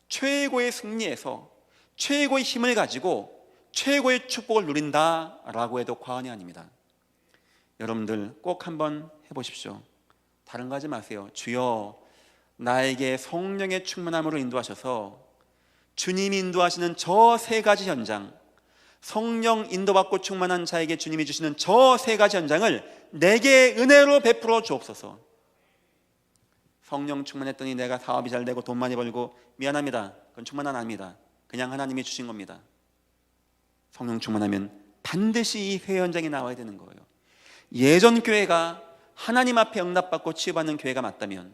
최고의 승리에서 최고의 힘을 가지고 최고의 축복을 누린다라고 해도 과언이 아닙니다. 여러분들 꼭 한번 해보십시오. 다른 거 하지 마세요. 주여 나에게 성령의 충만함으로 인도하셔서 주님이 인도하시는 저 세 가지 현장, 성령 인도받고 충만한 자에게 주님이 주시는 저 세 가지 현장을 내게 은혜로 베풀어 주옵소서. 성령 충만했더니 내가 사업이 잘 되고 돈 많이 벌고 미안합니다. 그건 충만 안 합니다. 그냥 하나님이 주신 겁니다. 성령 충만하면 반드시 이 세 현장이 나와야 되는 거예요. 예전 교회가 하나님 앞에 응답받고 치유받는 교회가 맞다면,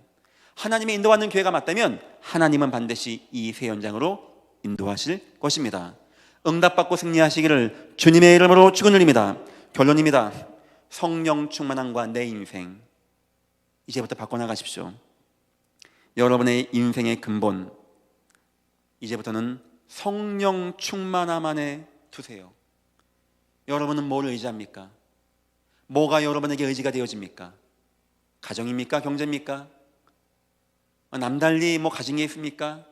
하나님의 인도받는 교회가 맞다면 하나님은 반드시 이 세 현장으로 인도하실 것입니다. 응답받고 승리하시기를 주님의 이름으로 축원드립니다. 결론입니다. 성령 충만함과 내 인생 이제부터 바꿔나가십시오. 여러분의 인생의 근본 이제부터는 성령 충만함 안에 두세요. 여러분은 뭘 의지합니까? 뭐가 여러분에게 의지가 되어집니까? 가정입니까? 경제입니까? 남달리 가정에 있습니까?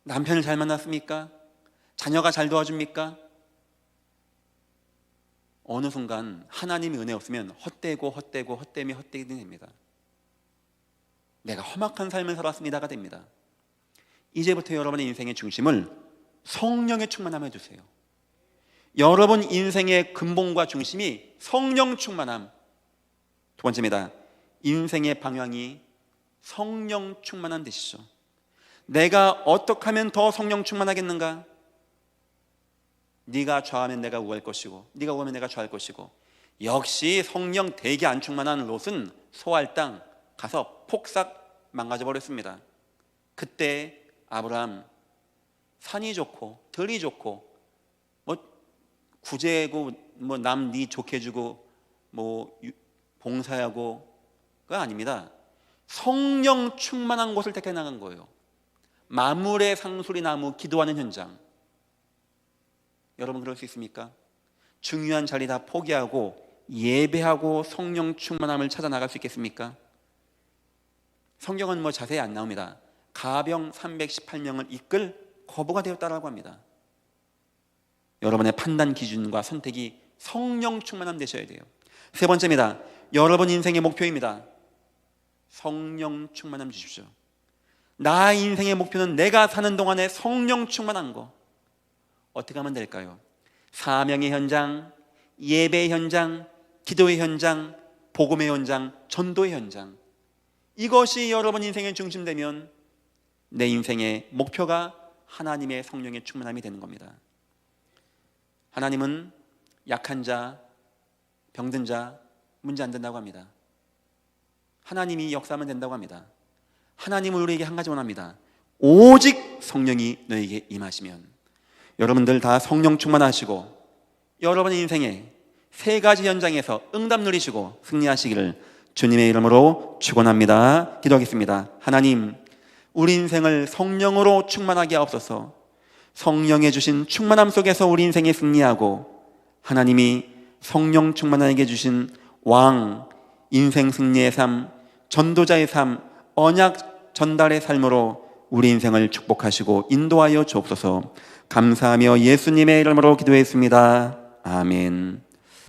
남편을 잘 만났습니까? 자녀가 잘 도와줍니까? 어느 순간 하나님의 은혜 없으면 헛되면 됩니다. 내가 험악한 삶을 살았습니다가 됩니다. 이제부터 여러분의 인생의 중심을 성령의 충만함에 두세요. 여러분 인생의 근본과 중심이 성령 충만함. 두 번째입니다. 인생의 방향이 성령 충만함 되시죠. 내가 어떻게 하면 더 성령 충만하겠는가? 네가 좌하면 내가 우할 것이고 네가 우하면 내가 좌할 것이고, 역시 성령 되게 안 충만한 롯은 소할 땅 가서 폭삭 망가져 버렸습니다. 그때 아브라함 산이 좋고 들이 좋고 구제고 남 네 좋게 해주고 봉사하고가 아닙니다. 성령 충만한 곳을 택해 나간 거예요. 만물의 상수리 나무 기도하는 현장. 여러분 그럴 수 있습니까? 중요한 자리 다 포기하고 예배하고 성령 충만함을 찾아 나갈 수 있겠습니까? 성경은 자세히 안 나옵니다. 가병 318명을 이끌 거부가 되었다라고 합니다. 여러분의 판단 기준과 선택이 성령 충만함 되셔야 돼요. 세 번째입니다. 여러분 인생의 목표입니다. 성령 충만함 주십시오. 나 인생의 목표는 내가 사는 동안에 성령 충만한 거. 어떻게 하면 될까요? 사명의 현장, 예배의 현장, 기도의 현장, 복음의 현장, 전도의 현장. 이것이 여러분 인생의 중심되면 내 인생의 목표가 하나님의 성령의 충만함이 되는 겁니다. 하나님은 약한 자, 병든 자 문제 안 된다고 합니다. 하나님이 역사하면 된다고 합니다. 하나님은 우리에게 한 가지 원합니다. 오직 성령이 너에게 임하시면. 여러분들 다 성령 충만하시고 여러분의 인생에 세 가지 현장에서 응답 누리시고 승리하시기를 주님의 이름으로 축원합니다. 기도하겠습니다. 하나님, 우리 인생을 성령으로 충만하게 하옵소서. 성령에 주신 충만함 속에서 우리 인생에 승리하고 하나님이 성령 충만하게 주신 왕, 인생 승리의 삶, 전도자의 삶, 언약 전달의 삶으로 우리 인생을 축복하시고 인도하여 주옵소서. 감사하며 예수님의 이름으로 기도했습니다. 아멘.